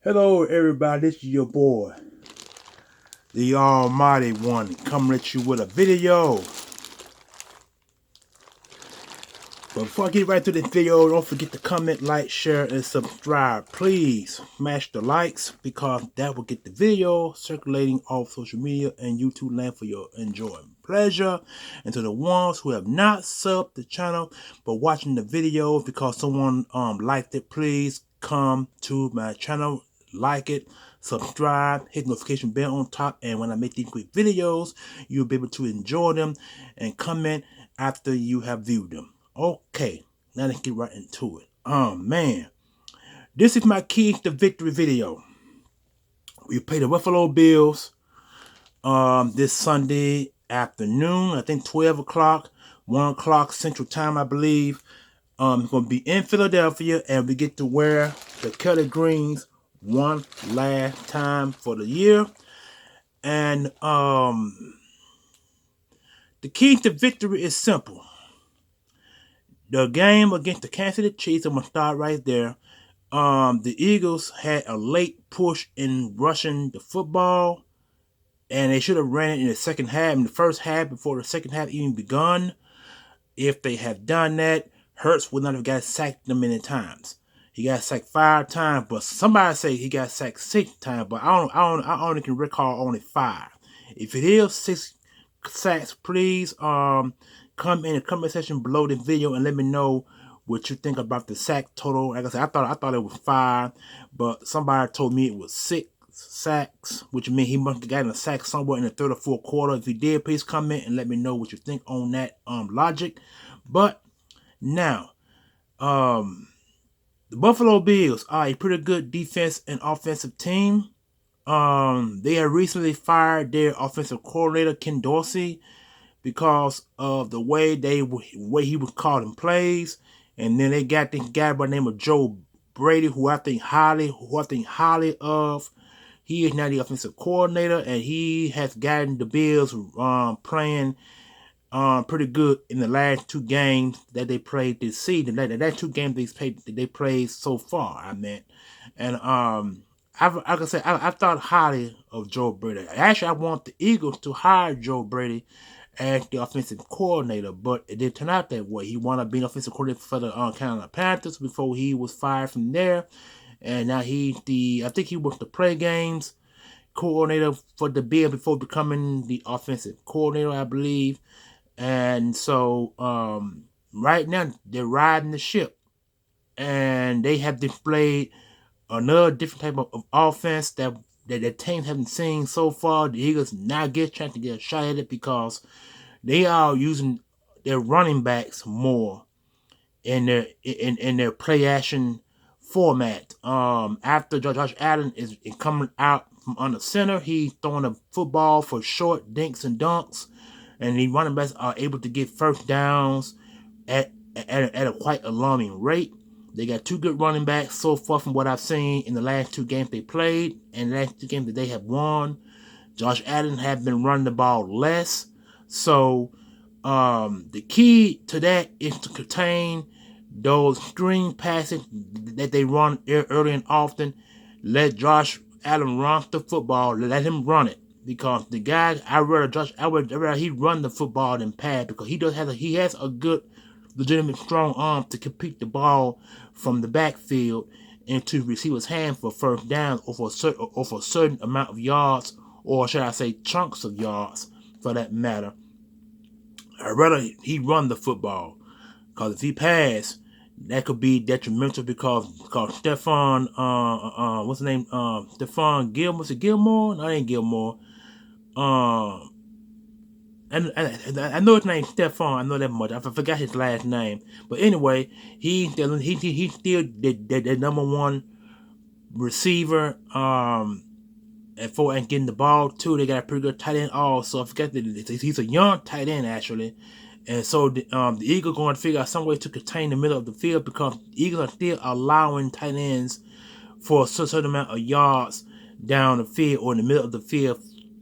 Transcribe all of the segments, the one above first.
Hello everybody, this is your boy, the Almighty One, coming at you with a video. But before I get right to this video, don't forget to comment, like, share, and subscribe. Please smash the likes because that will get the video circulating off social media and YouTube land for your enjoyment pleasure. And to the ones who have not subbed the channel but watching the video because someone liked it, please come to my channel, like it, subscribe, hit the notification bell on top, and when I make these quick videos, you'll be able to enjoy them and comment after you have viewed them. Okay, now let's get right into it. Oh man, this is my key to victory video. We played the Buffalo Bills this Sunday afternoon. I think 12 o'clock, 1 o'clock Central Time, I believe. It's gonna be in Philadelphia, and we get to wear the Kelly Greens one last time for the year. And the key to victory is simple. The game against the Kansas City Chiefs, I'm going to start right there. The Eagles had a late push in rushing the football, and they should have ran it in the second half, in the first half, before the second half even begun. If they had done that, Hurts would not have got sacked that many times. He got sacked 5 times, but somebody say he got sacked 6 times, but I only can recall only 5. If it is 6 sacks, please come in the comment section below the video and let me know what you think about the sack total. Like I said, I thought it was 5, but somebody told me it was 6 sacks, which means he must have gotten a sack somewhere in the third or fourth quarter. If he did, please comment and let me know what you think on that logic. But now, the Buffalo Bills are a pretty good defense and offensive team. They have recently fired their offensive coordinator, Ken Dorsey, because of the way he was calling plays. And then they got this guy by the name of Joe Brady, who I think highly of. He is now the offensive coordinator, and he has gotten the Bills playing pretty good in the last 2 games that they played this season. That 2 games they played so far, I meant. And like I said, I thought highly of Joe Brady. Actually, I want the Eagles to hire Joe Brady as the offensive coordinator, but it didn't turn out that way. He wound up being offensive coordinator for the Carolina Panthers before he was fired from there, and now I think he was the play games coordinator for the Bills before becoming the offensive coordinator, I believe. And so right now they're riding the ship, and they have displayed another different type of offense that the teams haven't seen so far. The Eagles now trying to get a shot at it because they are using their running backs more in their play action format. After Josh Allen is coming out from under center, he's throwing a football for short dinks and dunks, and the running backs are able to get first downs at a quite alarming rate. They got 2 good running backs so far from what I've seen in the last 2 games they played, and the last 2 games that they have won. Josh Allen has been running the ball less. So the key to that is to contain those screen passes that they run early and often. Let Josh Allen run the football. Let him run it. Because the guy, I would rather he run the football than pass, because he has a good, legitimate, strong arm to complete the ball from the backfield into receiver's hand for first down or for a certain amount of yards, or should I say chunks of yards for that matter. I'd rather he run the football, because if he pass, that could be detrimental, because Stephon, what's his name? Stephon Gilmore. Was it Gilmore? No, it ain't Gilmore. And I know his name's Stephon. I know that much. I forgot his last name. But anyway, he's still the number 1 receiver. And getting the ball too. They got a pretty good tight end also. I forgot that he's a young tight end actually. And so the Eagles going to figure out some way to contain the middle of the field, because the Eagles are still allowing tight ends for a certain amount of yards down the field or in the middle of the field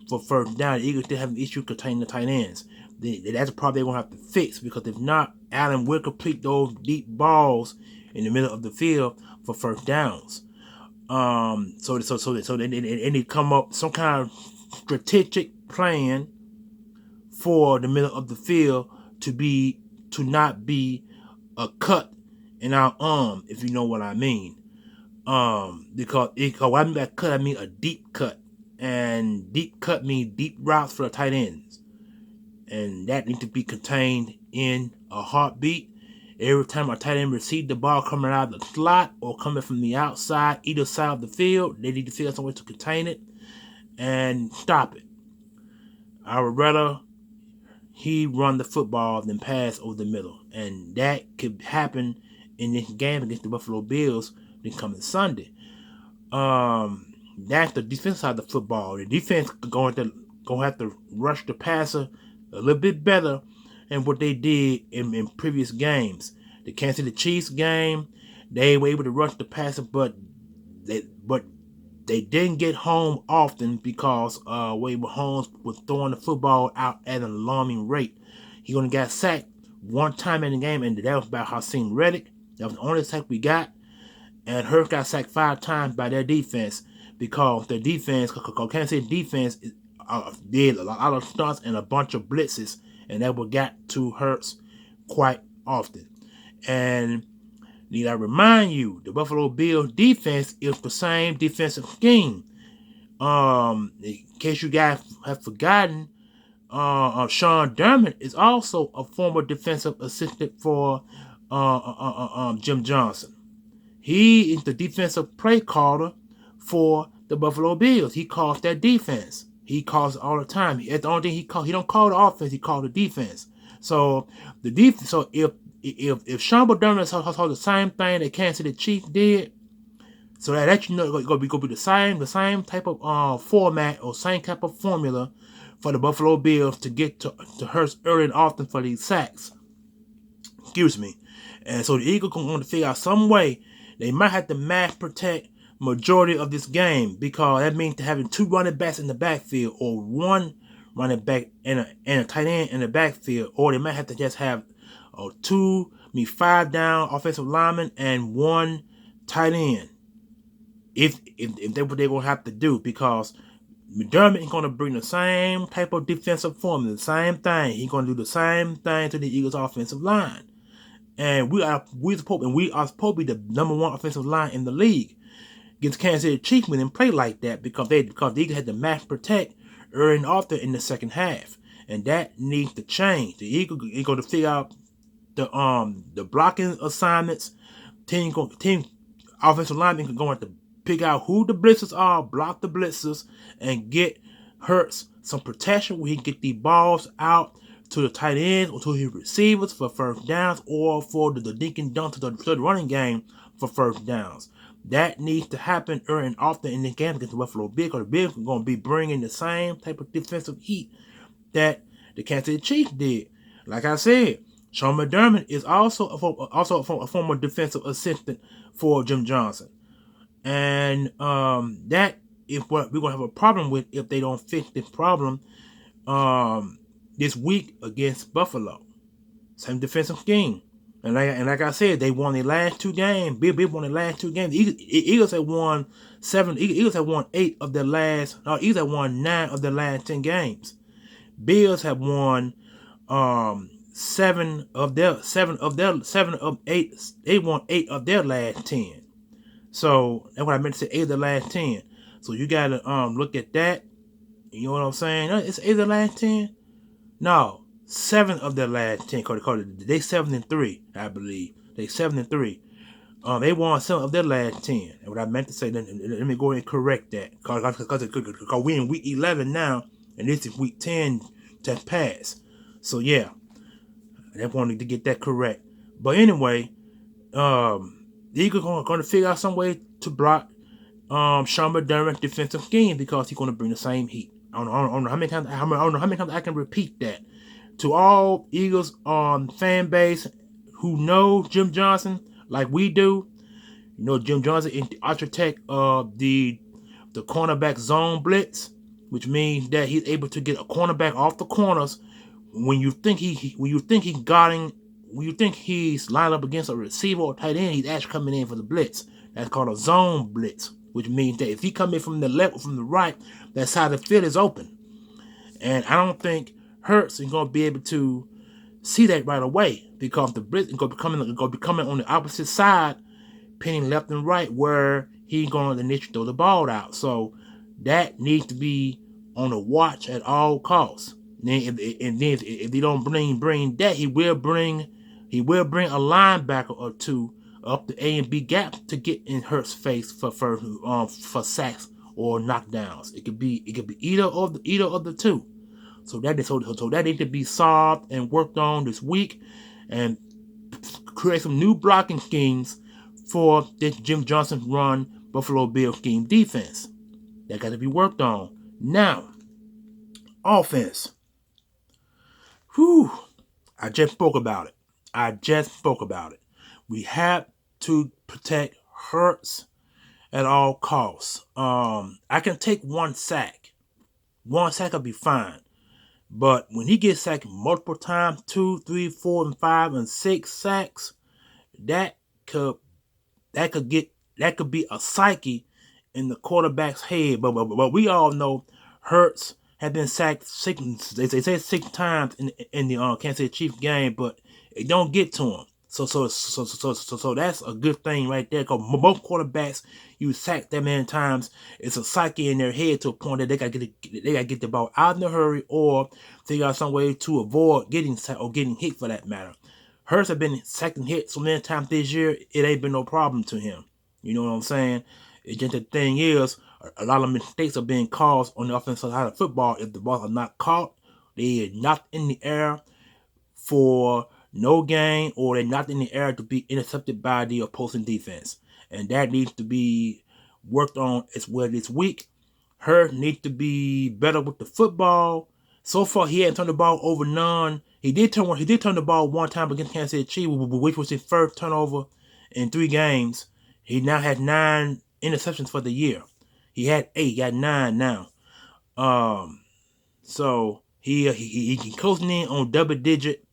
for first down. The Eagles still have an issue containing the tight ends. That's a problem they're going to have to fix, because if not, Allen will complete those deep balls in the middle of the field for first downs. So they come up some kind of strategic plan for the middle of the field to not be a cut in our arm, if you know what I mean. Because when I mean by cut, I mean a deep cut, and deep cut means deep routes for the tight ends, and that needs to be contained in a heartbeat. Every time a tight end receives the ball coming out of the slot or coming from the outside, either side of the field, they need to figure out some way to contain it and stop it. I would rather he run the football than pass over the middle, and that could happen in this game against the Buffalo Bills this coming Sunday. That's the defense side of the football. The defense going to have to rush the passer a little bit better than what they did in previous games. The Kansas City Chiefs game, they were able to rush the passer, but they didn't get home often because Wade Mahomes was throwing the football out at an alarming rate. He only got sacked one time in the game, and that was by Haason Reddick. That was the only sack we got. And Hurts got sacked 5 times by their defense because the defense, Kansas City defense, did a lot of stunts and a bunch of blitzes, and that what got to Hurts quite often. And need I remind you, the Buffalo Bills defense is the same defensive scheme. In case you guys have forgotten, Sean Dermott is also a former defensive assistant for Jim Johnson. He is the defensive play caller for the Buffalo Bills. He calls that defense. He calls it all the time. That's the only thing he calls. He don't call the offense. He calls the defense. So the defense. So if Sean Dermott saw the same thing that Kansas City Chiefs did, so that you know it's gonna be the same type of format or same type of formula for the Buffalo Bills to get to Hurts early and often for these sacks. Excuse me. And so the Eagles are going to figure out some way. They might have to mass protect majority of this game because that means having 2 running backs in the backfield or 1 running back and a tight end in the backfield, or they might have to just have 5 down offensive linemen and 1 tight end. If that's what they're going to have to do, because McDermott is going to bring the same type of defensive formula, the same thing. He's going to do the same thing to the Eagles' offensive line. And we are supposed to be the number 1 offensive line in the league. Against Kansas City Chiefs, we didn't play like that because the Eagles had to mass protect early and often in the second half, and that needs to change. The Eagles are going to figure out the blocking assignments. Team offensive linemen are going to pick out who the blitzers are, block the blitzers, and get Hurts some protection where he can get the balls out to the tight ends or to his receivers for first downs, or for the dink and dunk to the running game for first downs. That needs to happen early and often in this game against the Buffalo Bills, because the Bills are going to be bringing the same type of defensive heat that the Kansas City Chiefs did. Like I said, Sean McDermott is also a former defensive assistant for Jim Johnson. And that is what we're going to have a problem with if they don't fix this problem this week against Buffalo. Same defensive scheme. And like I said, they won their last 2 games. Bills won their last 2 games. Eagles have won 7. Eagles have won 8 of their last. Eagles have won 9 of their last 10 games. Bills have won 7 of 8. They won 8 of their last 10. So that's what I meant to say. 8 of the last 10. So you gotta look at that. You know what I'm saying? It's 8 of the last 10. No, 7 of their last 10. They 7-3, I believe. They 7-3. They won 7 of their last 10. And what I meant to say, let me go ahead and correct that. Because we're in week 11 now, and this is week 10 to pass. So yeah, I wanted to get that correct. But anyway, the Eagles are going to figure out some way to block Sean McDermott's defensive scheme, because he's going to bring the same heat. I don't know how many times I can repeat that to all Eagles fan base who know Jim Johnson like we do. You know, Jim Johnson is the architect of the cornerback zone blitz, which means that he's able to get a cornerback off the corners when you think he's lined up against a receiver or tight end. He's actually coming in for the blitz. That's called a zone blitz. which means that if he come in from the left or from the right, that side of the field is open. And I don't think Hurts is going to be able to see that right away because the blitz is going to be coming on the opposite side, pinning left and right, where he's going to initially throw the ball out. So that needs to be on the watch at all costs. And then if they don't bring that, he will bring a linebacker or two up the A and B gap to get in Hurts' face for sacks or knockdowns. It could be either of the two. So that needs to be solved and worked on this week, and create some new blocking schemes for this Jim Johnson run Buffalo Bill scheme defense. That got to be worked on. Now, offense. Whew. I just spoke about it. We have to protect Hurts at all costs. I can take one sack. One sack will be fine. But when he gets sacked multiple times, 2, 3, 4, and 5, and 6 sacks, that could be a psyche in the quarterback's head. But we all know Hurts has been sacked they say 6 times in the Kansas City Chiefs game, but it don't get to him. So that's a good thing right there. Because most quarterbacks, you sack that many times, it's a psyche in their head to a point that they gotta get the ball out in a hurry or figure out some way to avoid getting sacked or getting hit for that matter. Hurts have been sacked and hit so many times this year, it ain't been no problem to him. You know what I'm saying? It's just the thing is, a lot of mistakes are being caused on the offensive side of football if the balls are not caught, they are not in the air for no gain, or they're not in the air to be intercepted by the opposing defense. And that needs to be worked on as well this week. Hurts needs to be better with the football. So far, he hasn't turned the ball over none. He did turn the ball one time against Kansas City Chiefs, which was his first turnover in 3 games. He now has 9 interceptions for the year. He had 8, got 9 now. So he closing in on double-digit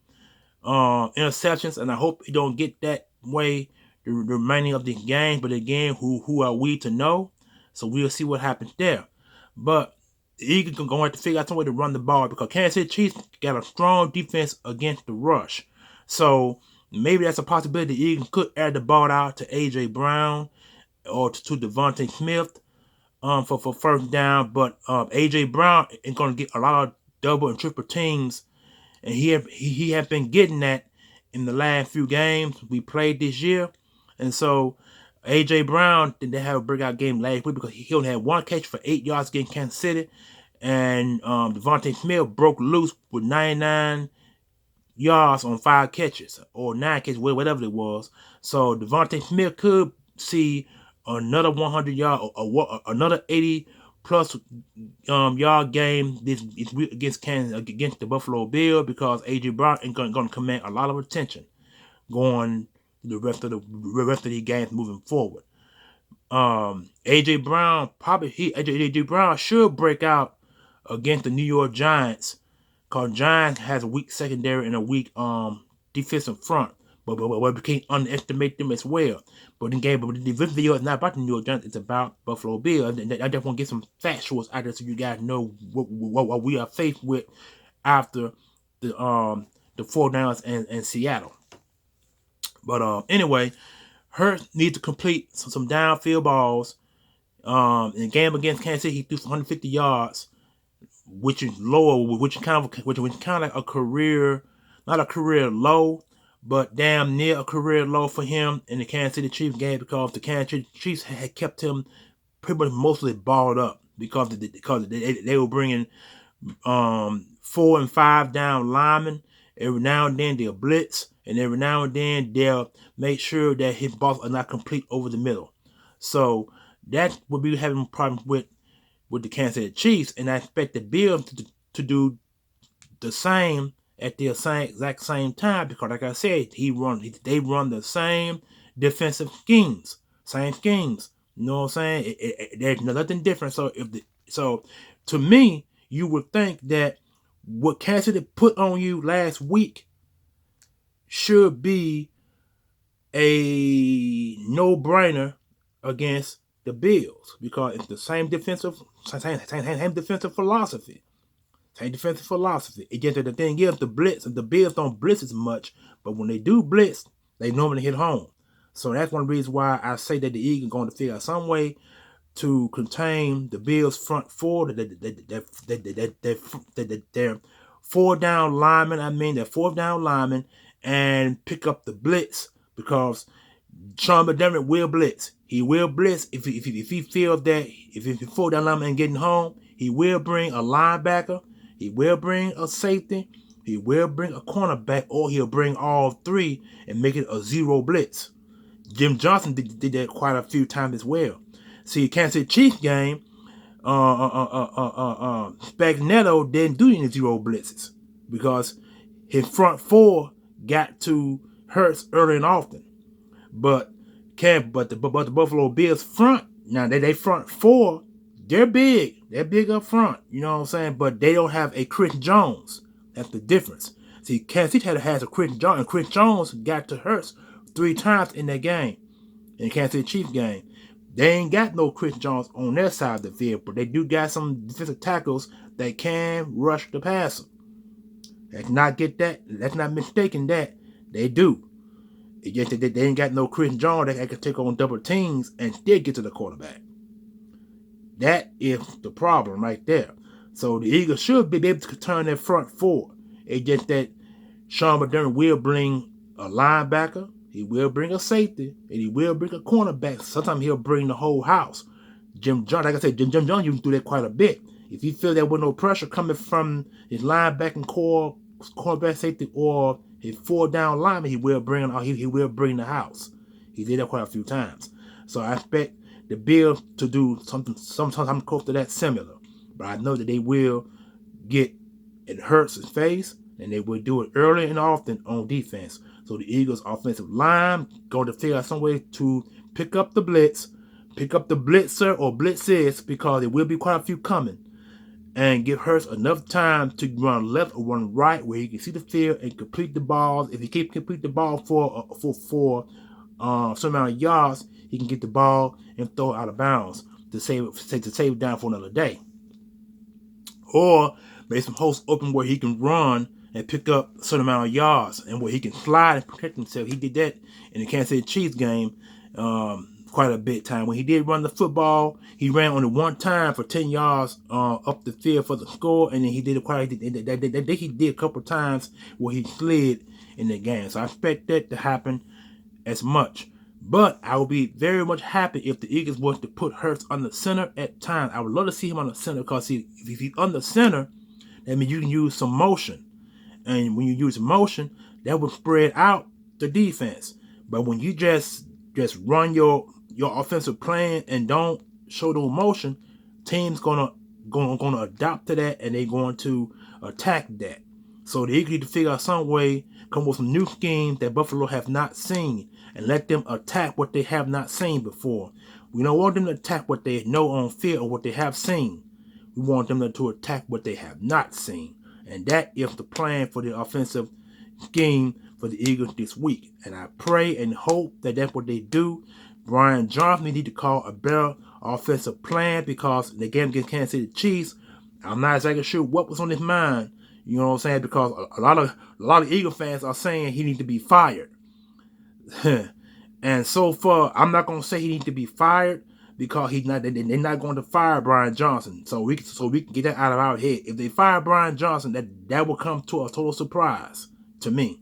interceptions, and I hope he don't get that way the remaining of the game. But again, who are we to know? So we'll see what happens there. But the Eagles are going to have to figure out some way to run the ball because Kansas City Chiefs got a strong defense against the rush. So maybe that's a possibility. The Eagles could add the ball out to A.J. Brown or to Devontae Smith for first down. But A.J. Brown is going to get a lot of double and triple teams, and he has been getting that in the last few games we played this year. And so A.J. Brown didn't have a breakout game last week because he only had 1 catch for 8 yards against Kansas City. And Devontae Smith broke loose with 99 yards on 5 catches, or 9 catches, whatever it was. So Devontae Smith could see another 100 yard or another 80-plus yard game this week against the Buffalo Bills, because A.J. Brown is going to command a lot of attention going the rest of the games moving forward. A.J. Brown should break out against the New York Giants, because Giants has a weak secondary and a weak defensive front. But we can't underestimate them as well. But this video is not about the New York Giants, it's about Buffalo Bills. And I just want to get some factuals out there so you guys know what we are faced with after the 49ers and Seattle. But anyway, Hurts needs to complete some downfield balls. In the game against Kansas City, he threw 150 yards, which is lower, which is kind of a career, not a career low, but damn near a career low for him in the Kansas City Chiefs game, because the Kansas City Chiefs had kept him pretty much mostly balled up because they were bringing 4 and 5 down linemen. Every now and then they'll blitz, and every now and then they'll make sure that his balls are not complete over the middle. So that would be having problems with the Kansas City Chiefs, and I expect the Bills to do the same at the exact same time, because like I said, they run the same defensive schemes, same schemes. You know what I'm saying? There's nothing different. So to me, you would think that what Kansas City put on you last week should be a no-brainer against the Bills because it's the same defensive philosophy. Same defensive philosophy. It just that the thing is the Bills don't blitz as much, but when they do blitz, they normally hit home. So that's one reason why I say that the Eagles are going to figure out some way to contain the Bills' front four, their four down linemen. Their fourth down linemen, and pick up the blitz because Sean McDermott will blitz. He will blitz if he feels that if he four down lineman ain't getting home, he will bring a linebacker, he will bring a safety, he will bring a cornerback, or he'll bring all three and make it a zero blitz. Jim Johnson did that quite a few times as well. See, Kansas City Chiefs game, Spagneto didn't do any zero blitzes because his front four got to Hurts early and often. But the Buffalo Bills front, now they front four, they're big. They're big up front, you know what I'm saying? But they don't have a Chris Jones. That's the difference. See, Kansas City has a Chris Jones, and Chris Jones got to Hurts 3 times in that game, in the Kansas City Chiefs game. They ain't got no Chris Jones on their side of the field, but they do got some defensive tackles that can rush the passer. Let's not get that. Let's not mistaken that. They do. It just that they ain't got no Chris Jones that can take on double teams and still get to the quarterback. That is the problem right there. So the Eagles should be able to turn their front four. It's just that Sean McDermott will bring a linebacker, he will bring a safety, and he will bring a cornerback. Sometimes he'll bring the whole house. Jim Jones, like I said, Jim Jones, you can do that quite a bit. If you feel there was no pressure coming from his linebacking core, cornerback, safety, or his four down lineman, he will bring the house. He did that quite a few times. So I expect the Bills to do something close to that similar. But I know that they will get in Hurts' face, and they will do it early and often on defense. So the Eagles' offensive line going to figure out some way to pick up the blitz, pick up the blitzer or blitzes, because there will be quite a few coming, and give Hurts enough time to run left or run right where he can see the field and complete the balls. If he can complete the ball for some amount of yards, he can get the ball and throw it out of bounds to save it down for another day. Or make some holes open where he can run and pick up a certain amount of yards and where he can slide and protect himself. He did that in the Kansas City Chiefs game quite a bit time. When he did run the football, he ran only one time for 10 yards up the field for the score, and then he did it he did a couple times where he slid in the game. So I expect that to happen as much. But I would be very much happy if the Eagles was to put Hurts on the center at times. I would love to see him on the center because if he's on the center, that means you can use some motion. And when you use motion, that would spread out the defense. But when you just run your offensive plan and don't show no motion, teams gonna adapt to that, and they're going to attack that. So the Eagles need to figure out some way, come with some new schemes that Buffalo have not seen, and let them attack what they have not seen before. We don't want them to attack what they know on field or what they have seen. We want them to attack what they have not seen. And that is the plan for the offensive scheme for the Eagles this week. And I pray and hope that that's what they do. Brian Johnson need to call a better offensive plan, because in the game against Kansas City Chiefs, I'm not exactly sure what was on his mind. You know what I'm saying? Because a lot of Eagle fans are saying he needs to be fired. And so far, I'm not going to say he needs to be fired, because they're not going to fire Brian Johnson. So we can get that out of our head. If they fire Brian Johnson, that will come to a total surprise to me.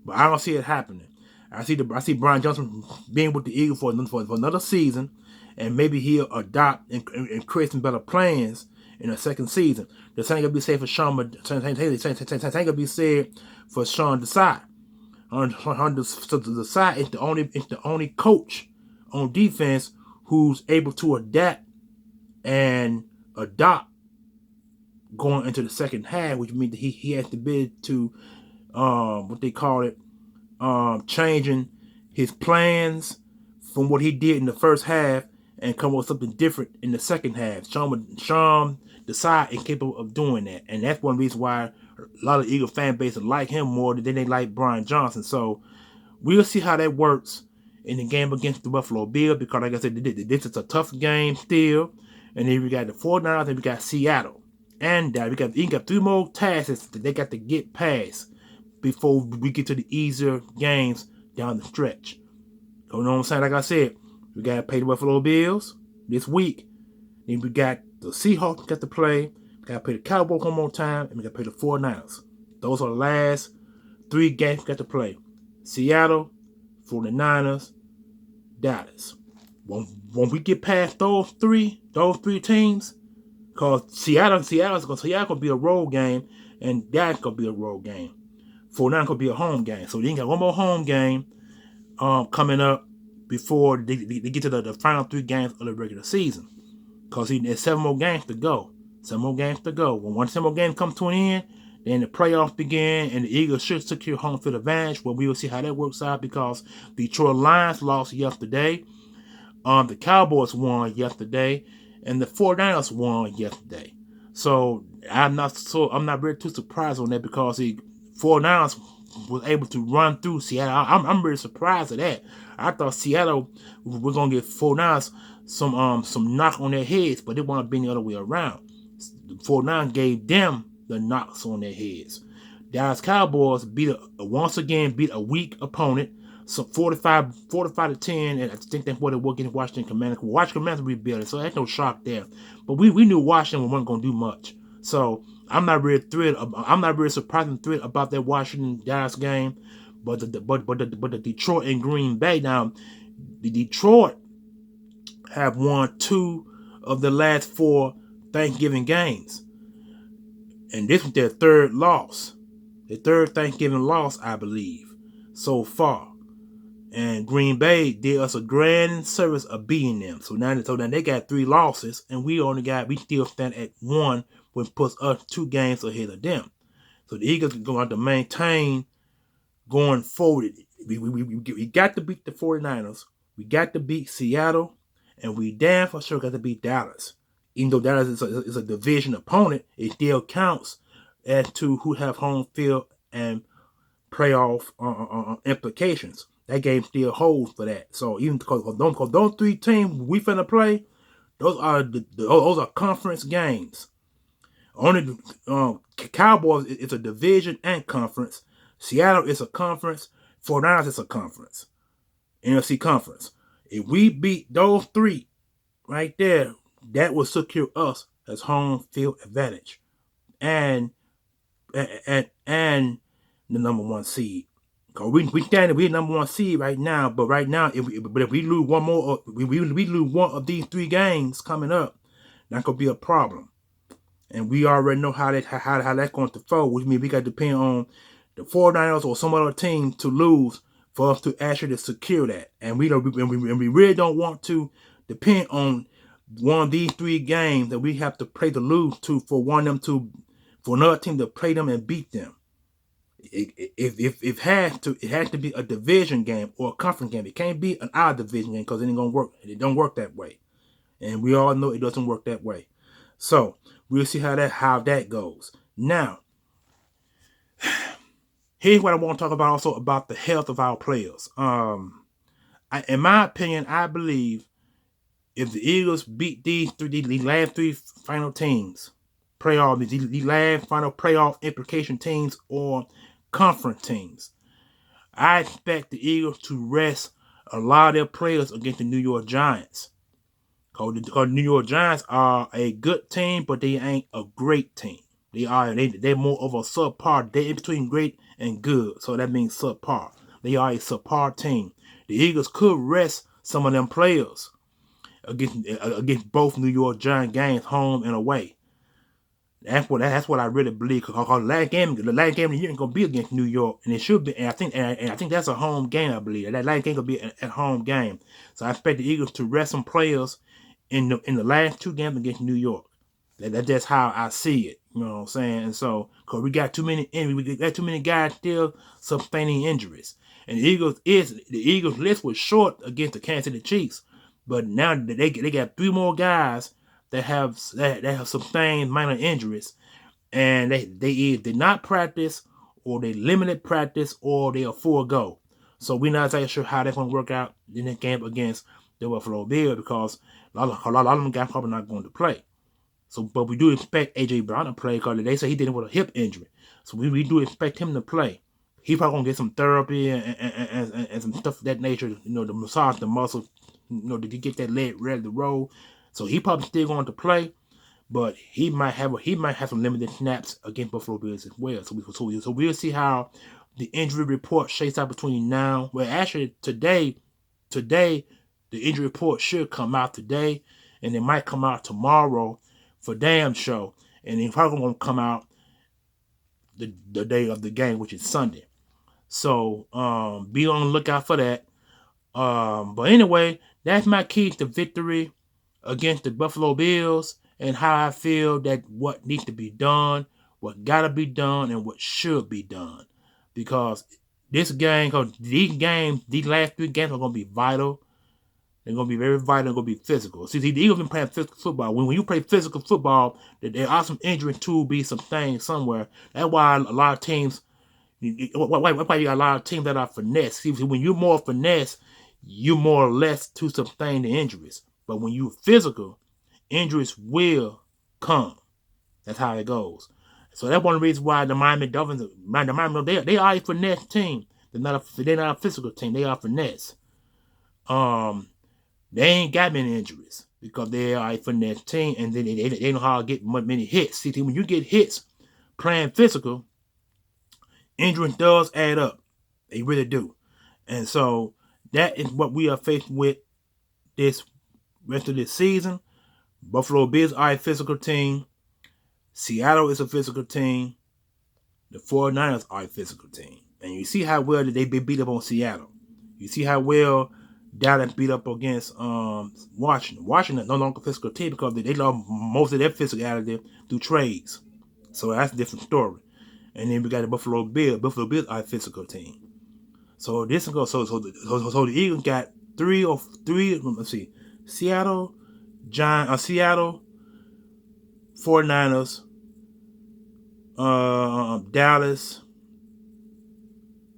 But I don't see it happening. I see Brian Johnson being with the Eagles for another season, and maybe he'll adopt and create some better plans in the second season. The same can be said for Sean. The same can be said for Sean Desai. Desai is the only coach on defense who's able to adapt and adopt going into the second half, which means that he has to be to what they call it, changing his plans from what he did in the first half and come up with something different in the second half. Sean Desai is capable of doing that, and that's one reason why a lot of Eagle fan bases like him more than they like Brian Johnson. So we'll see how that works in the game against the Buffalo Bills because, like I said, this is a tough game still. And then we got the 49ers and we got Seattle. And we got 3 more tasks that they got to get past before we get to the easier games down the stretch. You know what I'm saying? Like I said, we got to play the Buffalo Bills this week. Then we got the Seahawks got to play. We got to play the Cowboys one more time. And we got to play the 49ers. Those are the last 3 games we got to play. Seattle, 49ers, Dallas. When we get past those three teams, because Seattle's gonna be a road game, and Dallas gonna be a road game. 49ers gonna be a home game. So they got one more home game coming up before they get to the final 3 games of the regular season. Because there's 7 more games to go. 7 more games to go. When 7 more games come to an end, then the playoffs begin, and the Eagles should secure home field advantage. Well, we will see how that works out because the Detroit Lions lost yesterday. The Cowboys won yesterday, and the 49ers won yesterday. So I'm not really too surprised on that because the 49ers was able to run through Seattle. I'm really surprised at that. I thought Seattle was gonna get 49ers some knock on their heads, but it wound up being the other way around. The 49ers gave them the knocks on their heads. Dallas Cowboys once again beat a weak opponent, so 45 to 10, and I think that's what it was against Washington Commanders. Washington Commanders rebuilt it, so that's no shock there. But we knew Washington wasn't going to do much, so I'm not really thrilled. I'm not really surprised and thrilled about that Washington Dallas game. But the Detroit and Green Bay, now the Detroit have won 2 of the last 4 Thanksgiving games, and this was their 3rd loss. The 3rd Thanksgiving loss, I believe, so far. And Green Bay did us a grand service of beating them. So now they got 3 losses, and we still stand at 1, which puts us 2 games ahead of them. So the Eagles are going to have to maintain going forward. We got to beat the 49ers. We got to beat Seattle, and we damn for sure got to beat Dallas. Even though Dallas is a division opponent, it still counts as to who have home field and playoff implications. That game still holds for that. So even because those 3 teams we finna play, those are conference games. Only Cowboys is a division and conference. Seattle is a conference. 49ers is a conference. NFC conference. If we beat those 3 right there, that will secure us as home field advantage and the number 1 seed. Cause we're number 1 seed right now, but right now if we lose one more, we lose one of these 3 games coming up, that could be a problem. And we already know how that's going to fold, which means we got to depend on the 49ers or some other team to lose for us to actually secure that. And we really don't want to depend on one of these 3 games that we have to play to lose to for another team to play them and beat them. It has to be a division game or a conference game. It can't be an odd division game because it ain't gonna work. It don't work that way, and we all know it doesn't work that way. So we'll see how that goes. Now, here's what I want to talk about also about the health of our players. In my opinion, I believe if the Eagles beat these last 3 final teams, these last final playoff implication teams or conference teams, I expect the Eagles to rest a lot of their players against the New York Giants. Because the New York Giants are a good team, but they ain't a great team. They're more of a subpar. They're in between great and good, so that means subpar. They are a subpar team. The Eagles could rest some of them players against both New York Giants games, home and away. That's what I really believe. Because the last game of the year is gonna be against New York, and it should be. And I think that's a home game. I believe that last game gonna be a home game. So I expect the Eagles to rest some players in the last 2 games against New York. That's how I see it. You know what I'm saying? And so, because we got too many guys still sustaining injuries, and the Eagles list was short against the Kansas City Chiefs, but now they got 3 more guys that have sustained minor injuries, and they either did not practice, or they limited practice, or they are full go. So we're not exactly sure how that's going to work out in the game against the Buffalo Bills because a lot of them guys probably not going to play. So, but we do expect AJ Brown to play because they say he didn't with a hip injury. So we do expect him to play. He probably gonna get some therapy and some stuff of that nature. To massage the muscle. To get that leg ready to roll. So he probably still going to play, but he might have some limited snaps against Buffalo Bills as well. So we'll see how the injury report shakes out between now. Well, actually today, the injury report should come out today, and it might come out tomorrow for damn show, and it's probably gonna come out the day of the game, which is Sunday. So be on the lookout for that. But anyway, that's my key to victory against the Buffalo Bills and how I feel that what needs to be done, what gotta be done, and what should be done. Because these last 3 games are gonna be vital. They're gonna be very vital. They're gonna be physical. See, the Eagles been playing physical football. When you play physical football, there are some injuries to be some things somewhere. That's why a lot of teams. Why you got a lot of teams that are finesse? See, when you're more finesse, you're more or less to sustain the injuries. But when you're physical, injuries will come. That's how it goes. So that's one of the reasons why the Miami Dolphins, they are a finesse team. They're not a physical team. They are finesse. They ain't got many injuries because they are a finesse team, and then they know how to get many hits. See, when you get hits playing physical, injury does add up. They really do. And so that is what we are faced with this rest of this season. Buffalo Bills are a physical team. Seattle is a physical team. The 49ers are a physical team. And you see how well they beat up on Seattle. You see how well Dallas beat up against Washington. Washington is no longer a physical team because they lost most of their physicality through trades. So that's a different story. And then we got the Buffalo Bills. Buffalo Bills are a physical team. So this goes. So the Eagles got three. Let's see, Seattle, Seattle, 49ers, Dallas,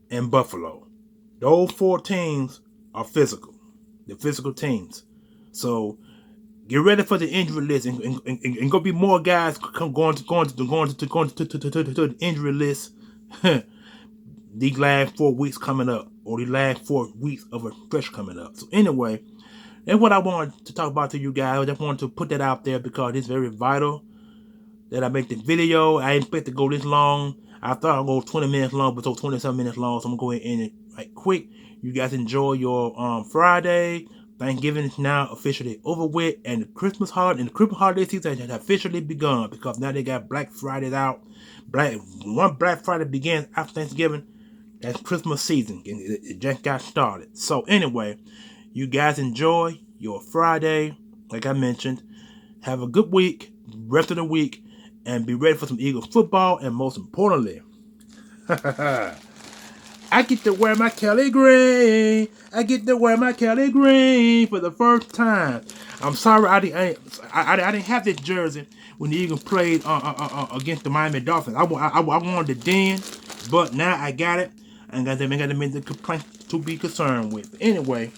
and Buffalo. Those 4 teams are physical. They're physical teams. So get ready for the injury list, and go be more guys going to the injury list. These last 4 weeks coming up, or the last 4 weeks of a stretch coming up. So anyway, that's what I wanted to talk about to you guys. I just wanted to put that out there because it's very vital that I make the video. I didn't expect to go this long. I thought I'd go 20 minutes long, but it's 27 minutes long. So I'm going to go ahead and end it right quick. You guys enjoy your Friday. Thanksgiving is now officially over with, and the Christmas holiday season has officially begun because now they got Black Fridays out. One Black Friday begins after Thanksgiving. That's Christmas season. It just got started. So anyway, you guys enjoy your Friday. Like I mentioned, have a good week, rest of the week, and be ready for some Eagles football. And most importantly, I get to wear my Kelly Green. I get to wear my Kelly Green for the first time. I'm sorry I didn't have this jersey when the Eagles played against the Miami Dolphins. I wanted it then, but now I got it. And got to make the complaint to be concerned with. But anyway,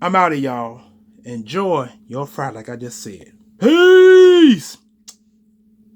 I'm out of y'all. Enjoy your Friday, like I just said. Peace!